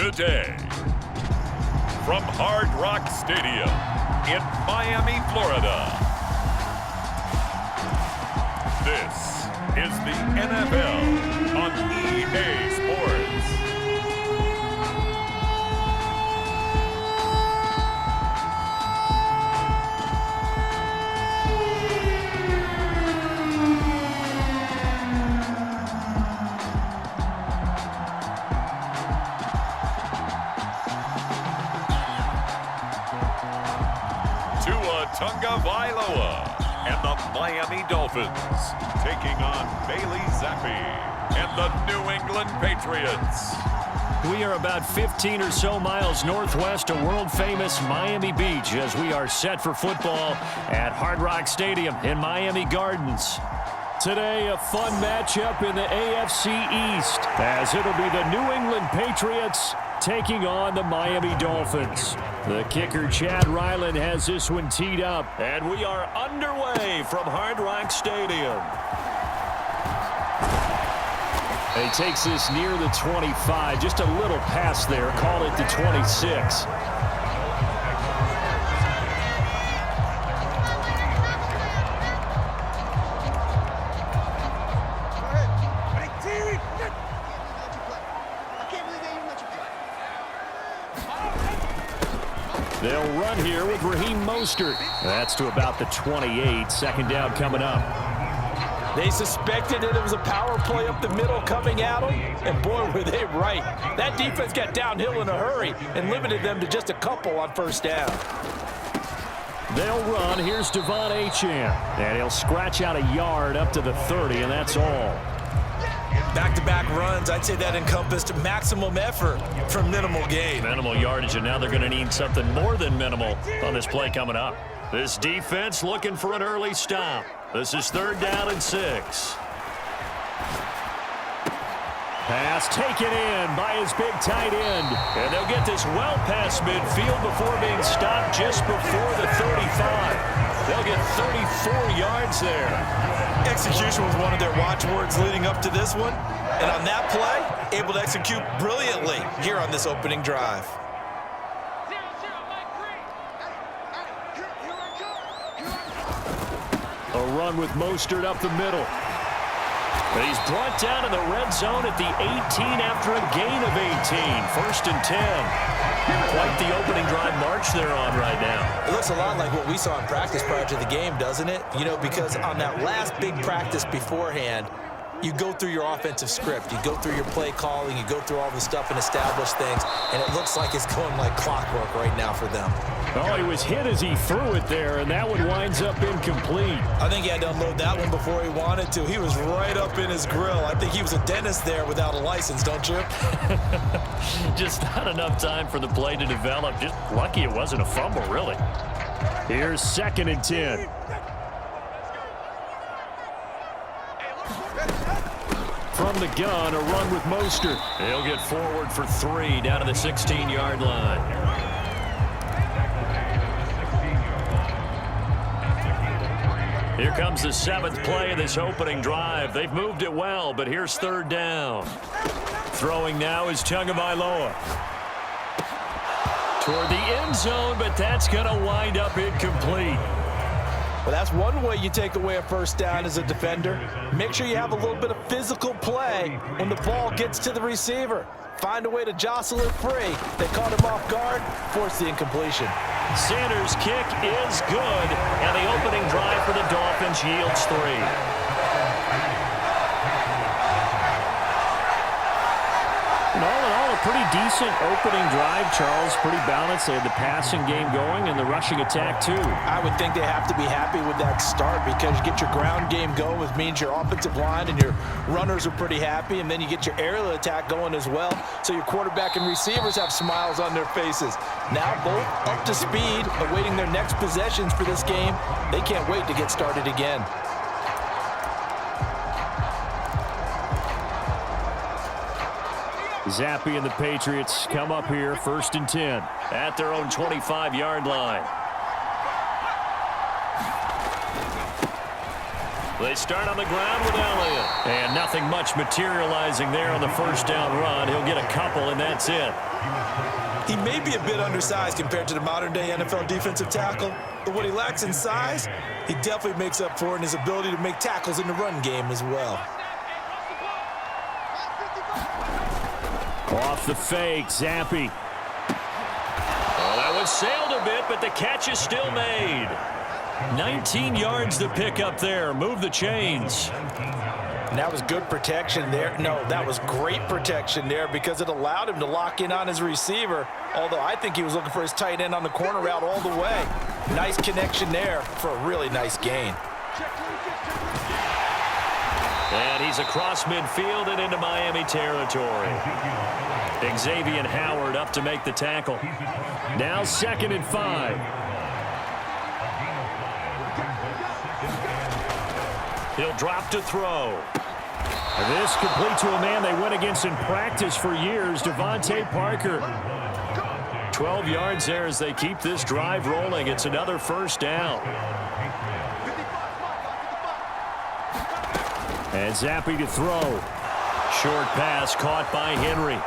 Today, from Hard Rock Stadium in Miami, Florida, this is the NFL on EA Sports. Vailoa and the Miami Dolphins taking on Bailey Zappi and the New England Patriots. We are about 15 or so miles northwest of world-famous Miami Beach as we are set for football at Hard Rock Stadium in Miami Gardens. Today, a fun matchup in the AFC East as it'll be the New England Patriots taking on the Miami Dolphins. The kicker, Chad Ryland, has this one teed up, and we are underway from Hard Rock Stadium. He takes this near the 25, just a little past there, call it the 26. They'll run here with Raheem Mostert. That's to about the 28. Second down coming up. They suspected it was a power play up the middle coming at them, and boy, were they right. That defense got downhill in a hurry and limited them to just a couple on first down. They'll run. Here's Devon Achane, and he'll scratch out a yard up to the 30, and that's all. Back-to-back runs, I'd say that encompassed maximum effort for minimal gain. Minimal yardage, and now they're going to need something more than minimal on this play coming up. This defense looking for an early stop. This is 3rd down and 6. Pass taken in by his big tight end. And they'll get this well past midfield before being stopped just before the 35. They'll get 34 yards there. Execution was one of their watchwords leading up to this one. And on that play, able to execute brilliantly here on this opening drive. A run with Mostert up the middle. But he's brought down in the red zone at the 18 after a gain of 18. 1st and 10. Quite the opening drive march they're on right now. It looks a lot like what we saw in practice prior to the game, doesn't it? You know, because on that last big practice beforehand, you go through your offensive script. You go through your play calling. You go through all the stuff and establish things. And it looks like it's going like clockwork right now for them. Oh, he was hit as he threw it there, and that one winds up incomplete. I think he had to unload that one before he wanted to. He was right up in his grill. I think he was a dentist there without a license, don't you? Just not enough time for the play to develop. Just lucky it wasn't a fumble, really. Here's 2nd and 10. From the gun, a run with Mostert. He'll get forward for 3 down to the 16-yard line. Here comes the 7th play of this opening drive. They've moved it well, but here's 3rd down. Throwing now is Vailoa. Toward the end zone, but that's going to wind up incomplete. Well, that's one way you take away a first down as a defender. Make sure you have a little bit of physical play when the ball gets to the receiver. Find a way to jostle it free. They caught him off guard, forced the incompletion. Sanders' kick is good, and the opening drive for the Dolphins yields 3. And all in all, a pretty decent opening drive, Charles. Pretty balanced. They had the passing game going and the rushing attack, too. I would think they have to be happy with that start because you get your ground game going, which means your offensive line and your runners are pretty happy, and then you get your aerial attack going as well, so your quarterback and receivers have smiles on their faces. Now both up to speed, awaiting their next possessions for this game. They can't wait to get started again. Zappi and the Patriots come up here, 1st and 10 at their own 25-yard line. They start on the ground with Elliott. And nothing much materializing there on the first down run. He'll get a couple, and that's it. He may be a bit undersized compared to the modern-day NFL defensive tackle, but what he lacks in size, he definitely makes up for in his ability to make tackles in the run game as well. Off the fake, Zappi. Oh, that was sailed a bit, but the catch is still made. 19 yards to pick up there. Move the chains. And that was good protection there. No, that was great protection there because it allowed him to lock in on his receiver, although I think he was looking for his tight end on the corner route all the way. Nice connection there for a really nice gain. And he's across midfield and into Miami territory. Xavier Howard up to make the tackle. Now 2nd and 5. He'll drop to throw. This complete to a man they went against in practice for years, Devontae Parker. 12 yards there as they keep this drive rolling. It's another first down. And Zappi to throw. Short pass caught by Henry.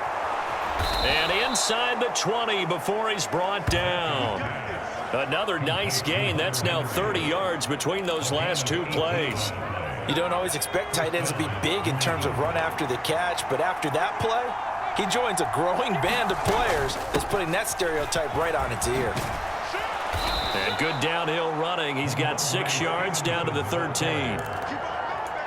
And inside the 20 before he's brought down. Another nice gain. That's now 30 yards between those last two plays. You don't always expect tight ends to be big in terms of run after the catch, but after that play, he joins a growing band of players that's putting that stereotype right on its ear. And good downhill running. He's got 6 yards down to the 13.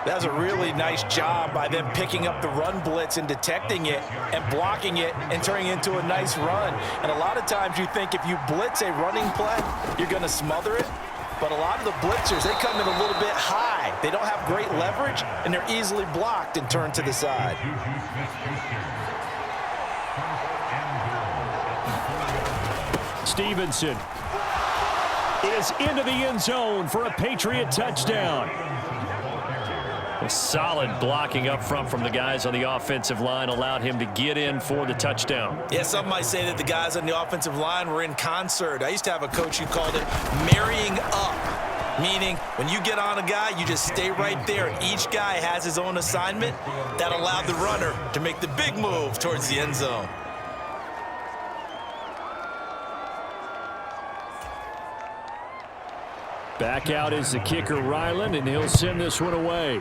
That was a really nice job by them picking up the run blitz and detecting it and blocking it and turning it into a nice run. And a lot of times you think if you blitz a running play, you're going to smother it. But a lot of the blitzers, they come in a little bit high. They don't have great leverage, and they're easily blocked and turned to the side. Stevenson is into the end zone for a Patriot touchdown. A solid blocking up front from the guys on the offensive line allowed him to get in for the touchdown. Yeah, some might say that the guys on the offensive line were in concert. I used to have a coach who called it marrying up, meaning when you get on a guy, you just stay right there. Each guy has his own assignment. That allowed the runner to make the big move towards the end zone. Back out is the kicker, Ryland, and he'll send this one away.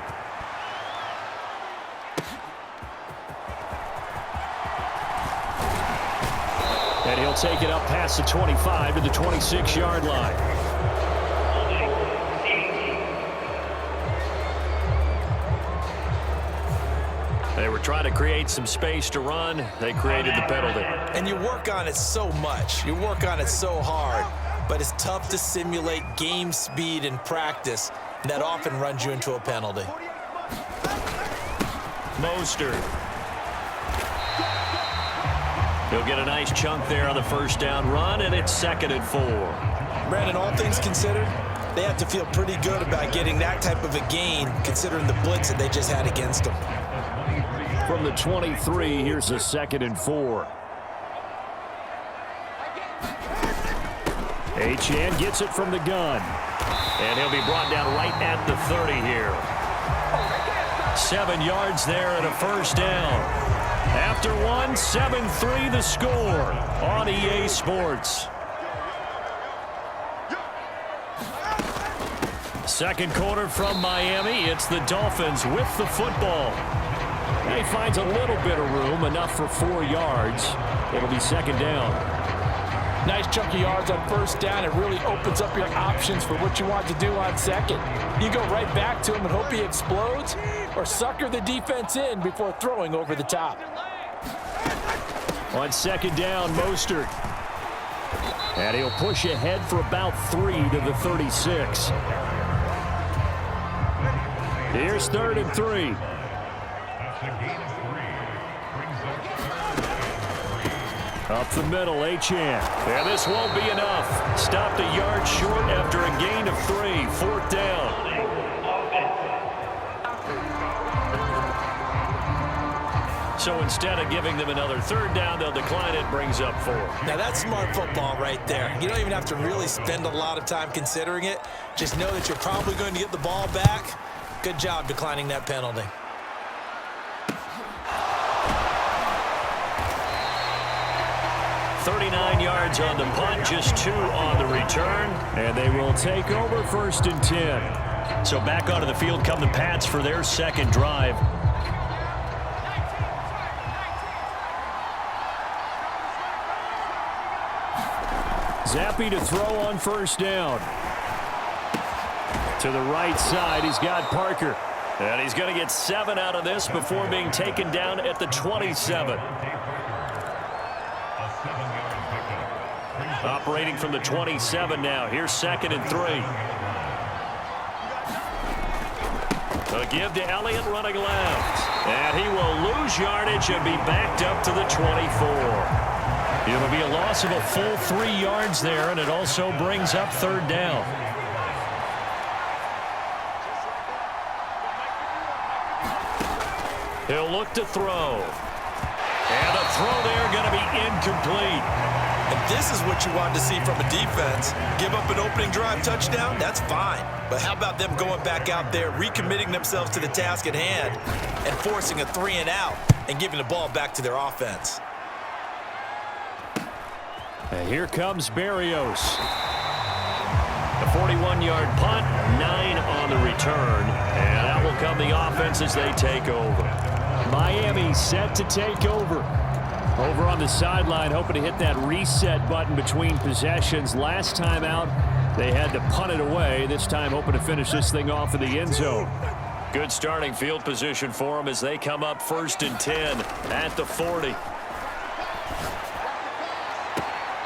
And he'll take it up past the 25 to the 26-yard line. They were trying to create some space to run. They created the penalty. And you work on it so much. You work on it so hard. But it's tough to simulate game speed in practice. And that often runs you into a penalty. Mostert. He'll get a nice chunk there on the first down run, and it's 2nd and 4. Brandon, all things considered, they have to feel pretty good about getting that type of a gain, considering the blitz that they just had against them. From the 23, here's a 2nd and 4. Achane gets it from the gun. And he'll be brought down right at the 30 here. 7 yards there and a first down. After one, 7-3 the score on EA Sports. Second quarter from Miami. It's the Dolphins with the football. And he finds a little bit of room, enough for 4 yards. It'll be 2nd down. Nice chunk of yards on first down. It really opens up your options for what you want to do on second. You go right back to him and hope he explodes, or sucker the defense in before throwing over the top. On 2nd down, Mostert. And he'll push ahead for about 3 to the 36. Here's 3rd and 3. Up the middle, Achane. And this won't be enough. Stopped a yard short after a gain of 3. 4th down. So instead of giving them another 3rd down, they'll decline it. Brings up 4. Now that's smart football right there. You don't even have to really spend a lot of time considering it. Just know that you're probably going to get the ball back. Good job declining that penalty. "39 yards on the punt, just 2 on the return, and they will take over 1st and 10. So back onto the field come the Pats for their second drive. Zappe to throw on 1st down. To the right side, he's got Parker. And he's going to get 7 out of this before being taken down at the 27. Operating from the 27 now. Here's 2nd and 3. A give to Elliott running left. And he will lose yardage and be backed up to the 24. It'll be a loss of a full 3 yards there, and it also brings up 3rd down. He'll look to throw. And the throw there going to be incomplete. And this is what you want to see from a defense. Give up an opening drive touchdown, that's fine. But how about them going back out there, recommitting themselves to the task at hand, and forcing a 3 and out, and giving the ball back to their offense. And here comes Berrios. A 41-yard punt, 9 on the return. And that will come the offense as they take over. Miami set to take over. Over on the sideline, hoping to hit that reset button between possessions. Last time out, they had to punt it away. This time, hoping to finish this thing off in the end zone. Good starting field position for them as they come up 1st and 10 at the 40.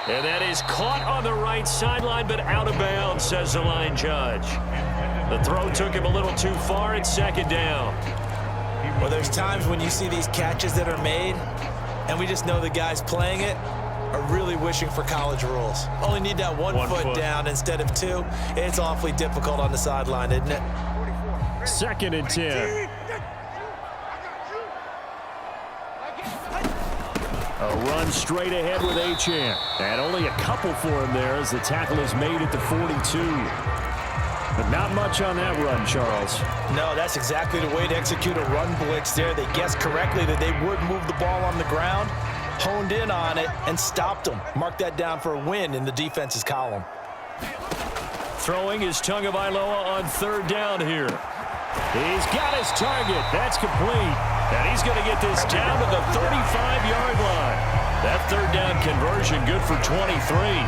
And that is caught on the right sideline, but out of bounds, says the line judge. The throw took him a little too far. It's 2nd down. Well, there's times when you see these catches that are made, and we just know the guys playing it are really wishing for college rules. Only need that one foot down instead of 2. It's awfully difficult on the sideline, isn't it? 2nd and 10. A run straight ahead with Achane. And only a couple for him there as the tackle is made at the 42. But not much on that run, Charles. No, that's exactly the way to execute a run blitz there. They guessed correctly that they would move the ball on the ground, honed in on it, and stopped them. Mark that down for a win in the defense's column. Throwing is Tagovailoa on 3rd down here. He's got his target. That's complete. And he's going to get this down to the 35-yard line. That 3rd down conversion good for 23.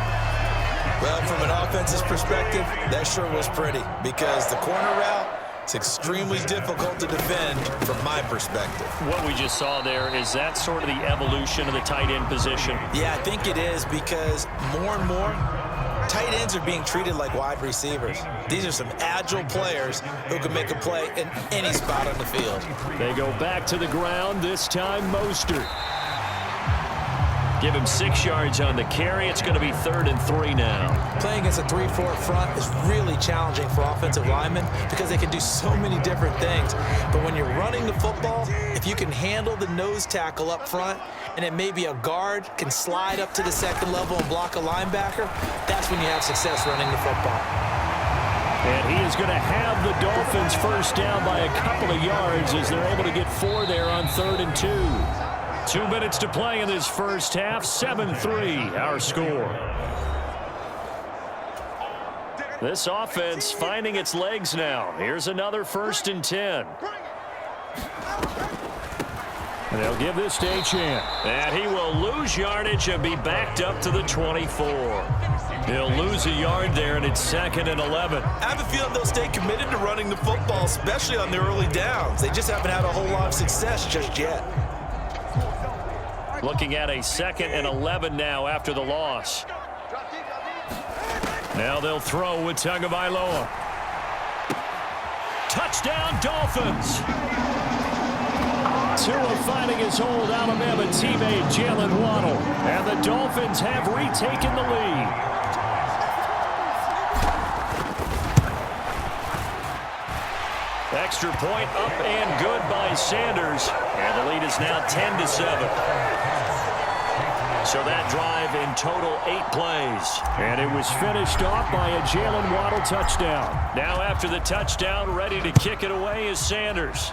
Well, from an offense's perspective, that sure was pretty because the corner route is extremely difficult to defend from my perspective. What we just saw there, is that sort of the evolution of the tight end position? Yeah, I think it is because more and more, tight ends are being treated like wide receivers. These are some agile players who can make a play in any spot on the field. They go back to the ground, this time Mostert. Give him 6 yards on the carry. It's going to be 3rd and 3 now. Playing against a 3-4 front is really challenging for offensive linemen because they can do so many different things. But when you're running the football, if you can handle the nose tackle up front, and then maybe a guard can slide up to the 2nd level and block a linebacker, that's when you have success running the football. And he is going to have the Dolphins 1st down by a couple of yards as they're able to get 4 there on 3rd and 2. 2 minutes to play in this first half. 7-3 our score. This offense finding its legs now. Here's another 1st and 10. And they'll give this to Achane. And he will lose yardage and be backed up to the 24. He'll lose a yard there, and it's 2nd and 11. I have a feeling they'll stay committed to running the football, especially on their early downs. They just haven't had a whole lot of success just yet. Looking at a 2nd and 11 now after the loss. Now they'll throw with Tagovailoa. Touchdown, Dolphins. Tua finding his old Alabama teammate Jalen Waddle. And the Dolphins have retaken the lead. Extra point up and good by Sanders. And the lead is now 10-7. So that drive in total 8 plays. And it was finished off by a Jalen Waddle touchdown. Now after the touchdown, ready to kick it away is Sanders.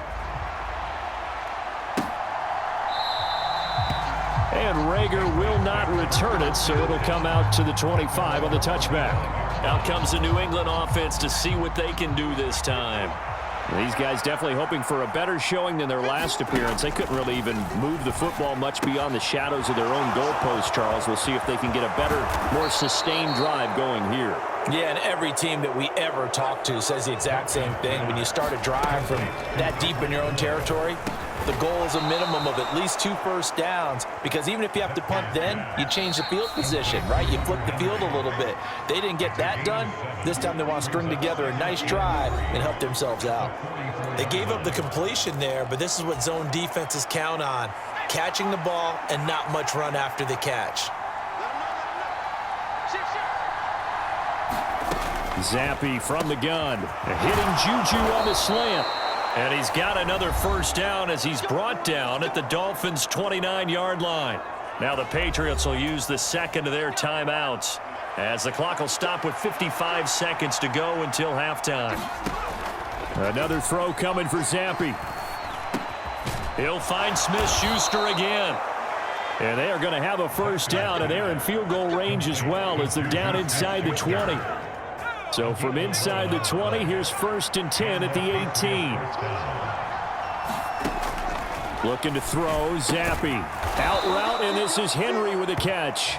And Rager will not return it, so it'll come out to the 25 on the touchback. Out comes the New England offense to see what they can do this time. These guys definitely hoping for a better showing than their last appearance. They couldn't really even move the football much beyond the shadows of their own goalpost, Charles. We'll see if they can get a better, more sustained drive going here. Yeah, and every team that we ever talk to says the exact same thing. When you start a drive from that deep in your own territory, the goal is a minimum of at least 2 first downs, because even if you have to punt then, you change the field position, right? You flip the field a little bit. They didn't get that done. This time they want to string together a nice drive and help themselves out. They gave up the completion there, but this is what zone defenses count on: catching the ball and not much run after the catch. Zappe from the gun, hitting Juju on the slant. And he's got another first down as he's brought down at the Dolphins' 29-yard line. Now the Patriots will use the second of their timeouts, as the clock will stop with 55 seconds to go until halftime. Another throw coming for Zappe. He'll find Smith-Schuster again. And they are going to have a first down, and they're in field goal range as well as they're down inside the 20. So from inside the 20, here's 1st and 10 at the 18. Looking to throw, Zappe. Out route, and this is Henry with a catch.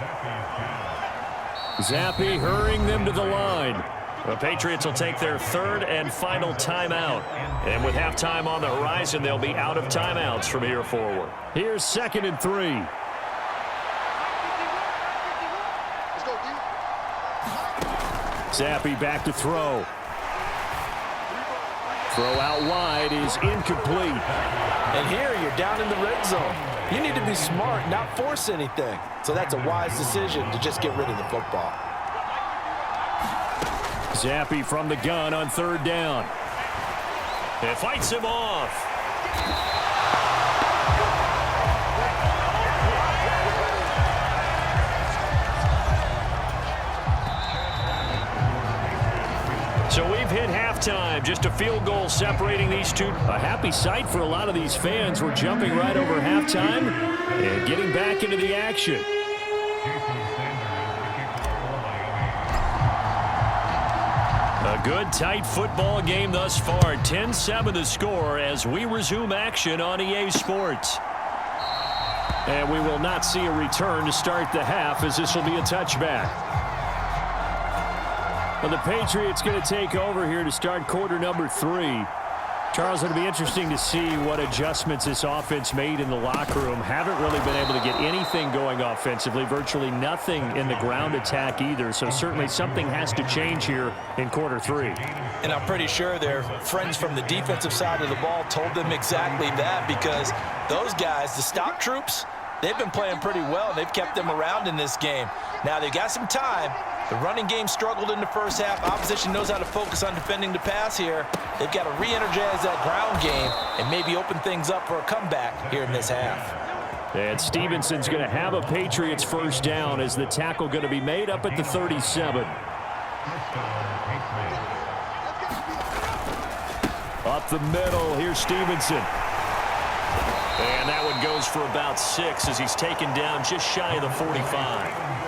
Zappe hurrying them to the line. The Patriots will take their 3rd and final timeout. And with halftime on the horizon, they'll be out of timeouts from here forward. Here's 2nd and 3. Zappe back to throw. Throw out wide is incomplete. And here you're down in the red zone. You need to be smart, not force anything. So that's a wise decision to just get rid of the football. Zappe from the gun on 3rd down. It fights him off. So we've hit halftime, just a field goal separating these two. A happy sight for a lot of these fans. We're jumping right over halftime and getting back into the action. A good, tight football game thus far. 10-7 the score as we resume action on EA Sports. And we will not see a return to start the half, as this will be a touchback. Well, the Patriots going to take over here to start quarter number 3. Charles, it'll be interesting to see what adjustments this offense made in the locker room. Haven't really been able to get anything going offensively, virtually nothing in the ground attack either. So certainly something has to change here in quarter 3. And I'm pretty sure their friends from the defensive side of the ball told them exactly that, because those guys, the stop troops, they've been playing pretty well. They've kept them around in this game. Now they've got some time. The running game struggled in the first half. Opposition knows how to focus on defending the pass here. They've got to re-energize that ground game and maybe open things up for a comeback here in this half. And Stevenson's going to have a Patriots first down as the tackle going to be made up at the 37. Up the middle, here's Stevenson. And that one goes for about 6 as he's taken down just shy of the 45.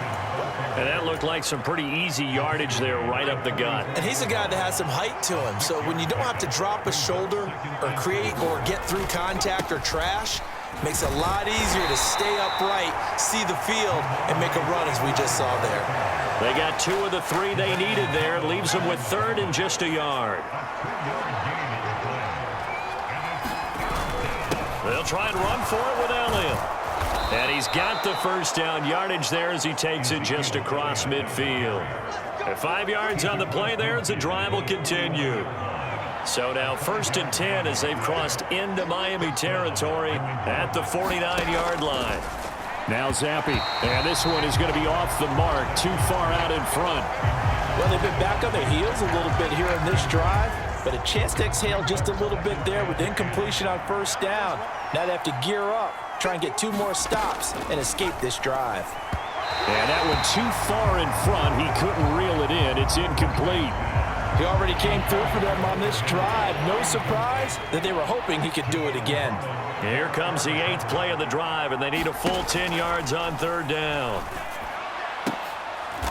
And that looked like some pretty easy yardage there right up the gut. And he's a guy that has some height to him. So when you don't have to drop a shoulder or create or get through contact or trash, makes it a lot easier to stay upright, see the field, and make a run as we just saw there. They got 2 of the 3 they needed there. Leaves them with 3rd and just a yard. They'll try and run for it with Elliott. And he's got the first down yardage there as he takes it just across midfield. At 5 yards on the play there as the drive will continue. So now 1st and 10 as they've crossed into Miami territory at the 49-yard line. Now Zappe. And this one is going to be off the mark, too far out in front. Well, they've been back on their heels a little bit here in this drive, but a chance to exhale just a little bit there with incompletion on 1st down. Now they have to gear up, try and get 2 more stops and escape this drive. And that one too far in front. He couldn't reel it in. It's incomplete. He already came through for them on this drive. No surprise that they were hoping he could do it again. Here comes the 8th play of the drive, and they need a full 10 yards on 3rd down.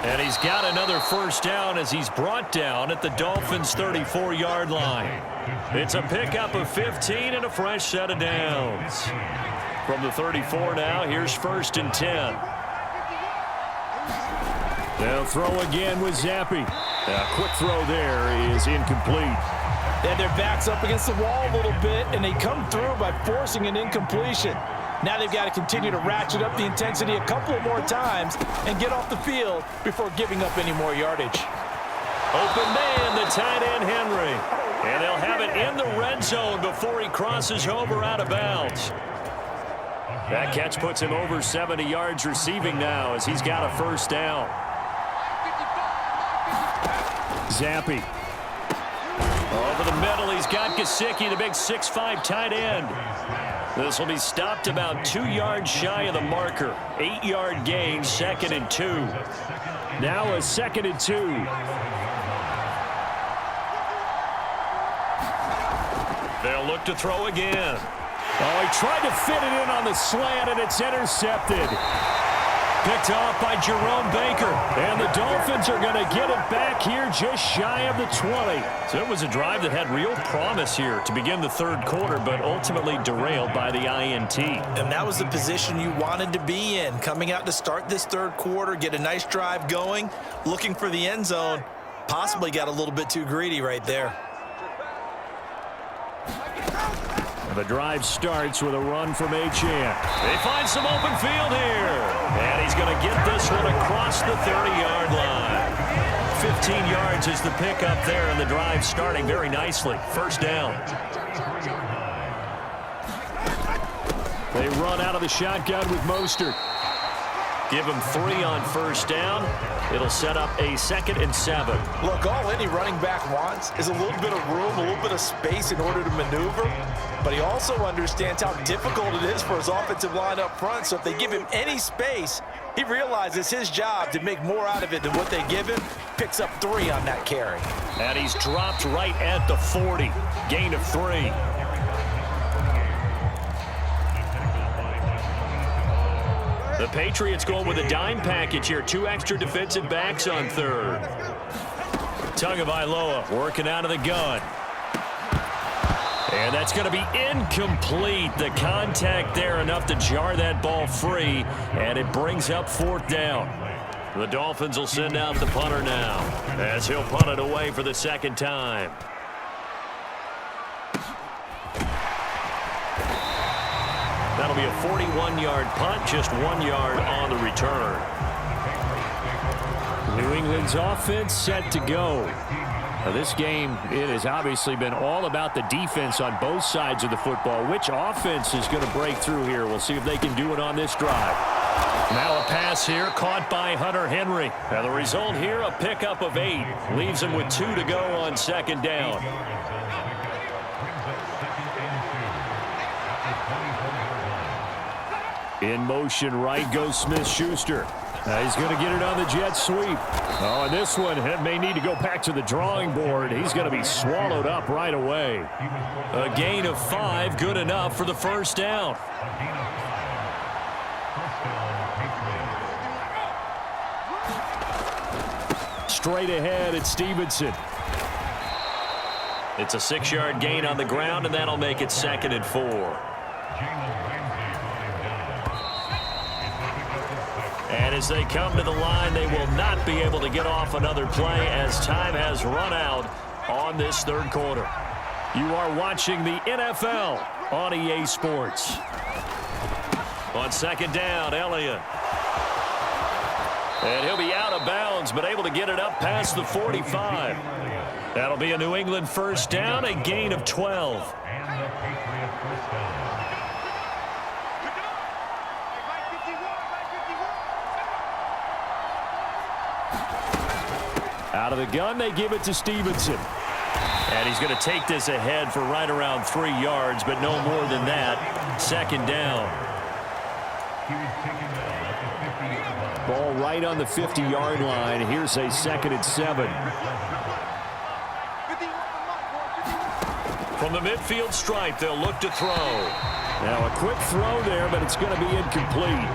And he's got another first down as he's brought down at the Dolphins' 34-yard line. It's a pickup of 15 and a fresh set of downs. From the 34 now, here's 1st and 10. They'll throw again with Zappi. A quick throw there is incomplete. They had their backs up against the wall a little bit, and they come through by forcing an incompletion. Now they've got to continue to ratchet up the intensity a couple of more times and get off the field before giving up any more yardage. Open man, the tight end Henry. And they'll have it in the red zone before he crosses over out of bounds. That catch puts him over 70 yards receiving now as he's got a first down. Zappi. Over the middle, he's got Gesicki, the big 6'5" tight end. This will be stopped about 2 yards shy of the marker. 8-yard gain, 2nd and 2. Now a 2nd and 2. They'll look to throw again. Oh, he tried to fit it in on the slant, and it's intercepted. Picked off by Jerome Baker. And the Dolphins are going to get it back here just shy of the 20. So it was a drive that had real promise here to begin the 3rd quarter, but ultimately derailed by the INT. And that was the position you wanted to be in. Coming out to start this 3rd quarter, get a nice drive going, looking for the end zone. Possibly got a little bit too greedy right there. The drive starts with a run from Achane. They find some open field here. And he's going to get this one across the 30-yard line. 15 yards is the pickup there, and the drive starting very nicely. First down. They run out of the shotgun with Mostert. Give him 3 on first down. It'll set up a 2nd and 7. Look, all any running back wants is a little bit of room, a little bit of space in order to maneuver. But he also understands how difficult it is for his offensive line up front. So if they give him any space, he realizes his job to make more out of it than what they give him. Picks up 3 on that carry. And he's dropped right at the 40. Gain of 3. The Patriots going with a dime package here. 2 extra defensive backs on 3rd. Tagovailoa working out of the gun. And that's going to be incomplete. The contact there enough to jar that ball free. And it brings up 4th down. The Dolphins will send out the punter now as he'll punt it away for the 2nd time. That'll be a 41-yard punt, just 1 yard on the return. New England's offense set to go. Now this game, it has obviously been all about the defense on both sides of the football. Which offense is going to break through here? We'll see if they can do it on this drive. Now a pass here caught by Hunter Henry. Now the result here, a pickup of 8. Leaves him with 2 to go on 2nd down. In motion right goes Smith-Schuster. He's going to get it on the jet sweep. Oh, and this one may need to go back to the drawing board. He's going to be swallowed up right away. A gain of 5, good enough for the first down. Straight ahead, it's Stevenson. It's a 6-yard gain on the ground, and that'll make it 2nd and 4. And as they come to the line, they will not be able to get off another play as time has run out on this 3rd quarter. You are watching the NFL on EA Sports. On 2nd down, Elliott. And he'll be out of bounds, but able to get it up past the 45. That'll be a New England first down, a gain of 12. Out of the gun, they give it to Stevenson. And he's going to take this ahead for right around 3 yards, but no more than that. 2nd down. Ball right on the 50-yard line. Here's a 2nd and 7. From the midfield stripe, they'll look to throw. Now a quick throw there, but it's going to be incomplete.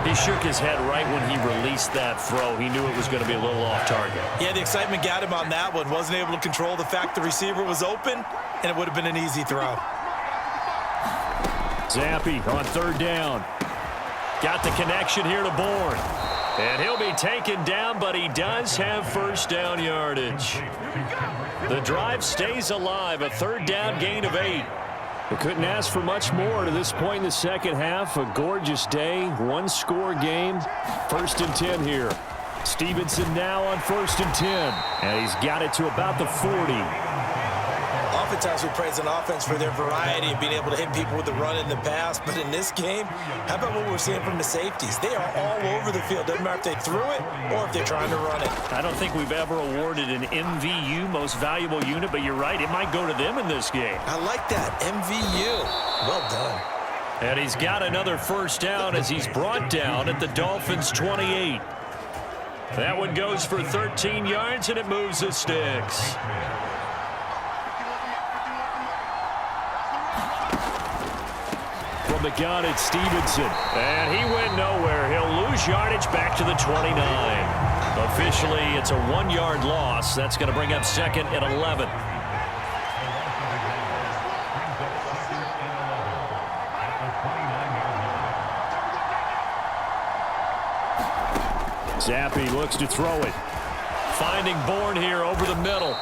He shook his head right when he released that throw. He knew it was going to be a little off target. Yeah, the excitement got him on that one. Wasn't able to control the fact the receiver was open, and it would have been an easy throw. Zappi on 3rd down. Got the connection here to Bourne. And he'll be taken down, but he does have 1st down yardage. The drive stays alive, a 3rd down gain of 8. They couldn't ask for much more to this point in the second half. A gorgeous day, 1-score game. 1st and 10 here. Stevenson now on 1st and 10. And he's got it to about the 40. Oftentimes we praise an offense for their variety of being able to hit people with the run in the pass. But in this game, how about what we're seeing from the safeties? They are all over the field. Doesn't matter if they threw it or if they're trying to run it. I don't think we've ever awarded an MVU, most valuable unit, but you're right, it might go to them in this game. I like that, MVU. Well done. And he's got another 1st down as he's brought down at the Dolphins' 28. That one goes for 13 yards, and it moves the sticks. From the gun, it's Stevenson. And he went nowhere. He'll lose yardage back to the 29. Officially, it's a 1-yard loss. That's going to bring up 2nd and 11. Zappi looks to throw it. Finding Bourne here over the middle.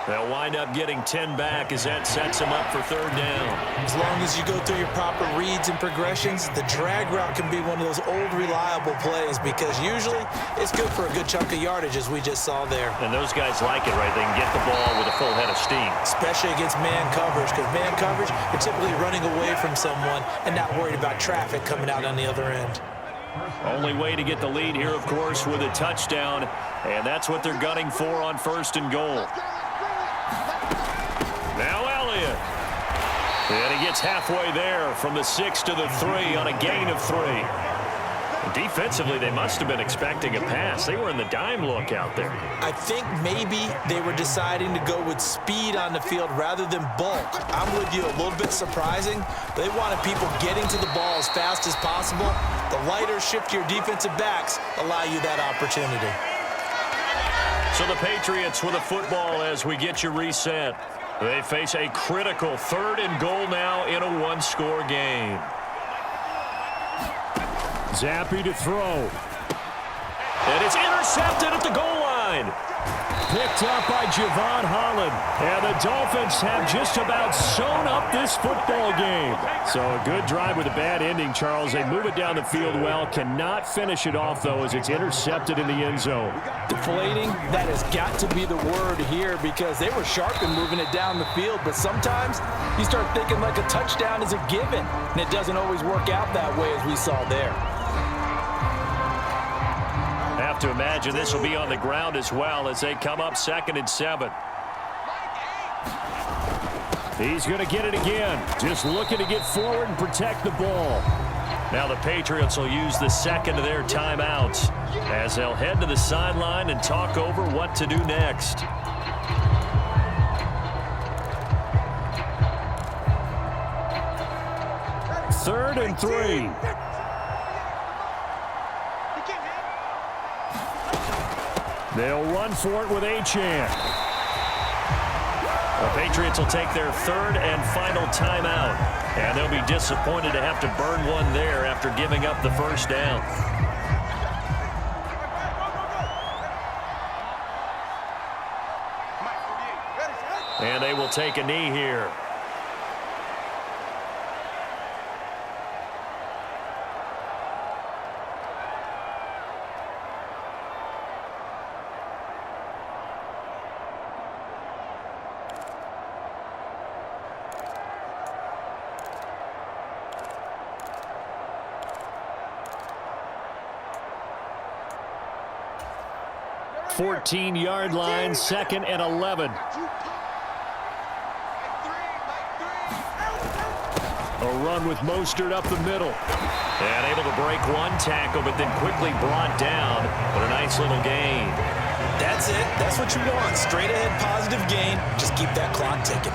They'll wind up getting 10 back as that sets him up for 3rd down. As long as you go through your proper reads and progressions, the drag route can be one of those old reliable plays because usually it's good for a good chunk of yardage as we just saw there. And those guys like it, right? They can get the ball with a full head of steam. Especially against man coverage because man coverage, you're typically running away from someone and not worried about traffic coming out on the other end. Only way to get the lead here, of course, with a touchdown, and that's what they're gunning for on 1st and goal. Now Elliott. And he gets halfway there from the 6 to the 3 on a gain of 3. Defensively, they must have been expecting a pass. They were in the dime look out there. I think maybe they were deciding to go with speed on the field rather than bulk. I'm with you, a little bit surprising. They wanted people getting to the ball as fast as possible. The lighter, shiftier defensive backs allow you that opportunity. So the Patriots with a football as we get you reset. They face a critical 3rd and goal now in a 1-score game. Zappi to throw. And it's intercepted at the goal line. Picked up by Javon Holland. And the Dolphins have just about sewn up this football game. So a good drive with a bad ending, Charles. They move it down the field well. Cannot finish it off, though, as it's intercepted in the end zone. Deflating, that has got to be the word here because they were sharp in moving it down the field. But sometimes you start thinking like a touchdown is a given. And it doesn't always work out that way as we saw there. Have to imagine this will be on the ground as well as they come up 2nd and 7. He's going to get it again. Just looking to get forward and protect the ball. Now the Patriots will use the 2nd of their timeouts as they'll head to the sideline and talk over what to do next. Third and 3. They'll run for it with Achane. The Patriots will take their 3rd and final timeout. And they'll be disappointed to have to burn one there after giving up the 1st down. And they will take a knee here. Fourteen-yard line, 2nd and 11. A run with Mostert up the middle. And able to break one tackle, but then quickly brought down. But a nice little gain. That's it. That's what you want. Straight ahead positive gain. Just keep that clock ticking.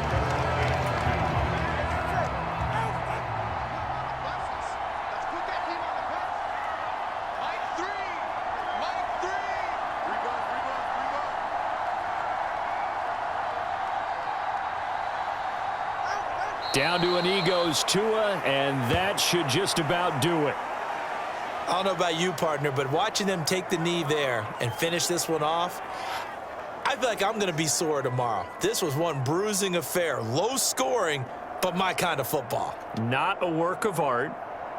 Down to an knee goes Tua, and that should just about do it. I don't know about you, partner, but watching them take the knee there and finish this one off, I feel like I'm going to be sore tomorrow. This was one bruising affair. Low scoring, but my kind of football. Not a work of art,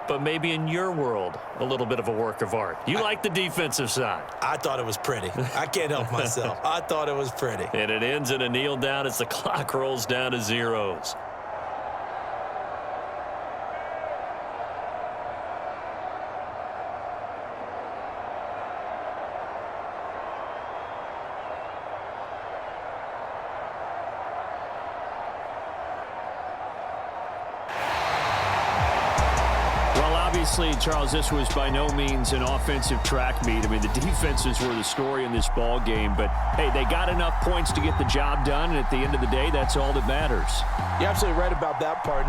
but maybe in your world, a little bit of a work of art. You like the defensive side. I thought it was pretty. I can't help myself. I thought it was pretty. And it ends in a kneel down as the clock rolls down to zeros. Obviously, Charles, this was by no means an offensive track meet. I mean, the defenses were the story in this ball game, but hey, they got enough points to get the job done, and at the end of the day, that's all that matters. You're absolutely right about that, partner.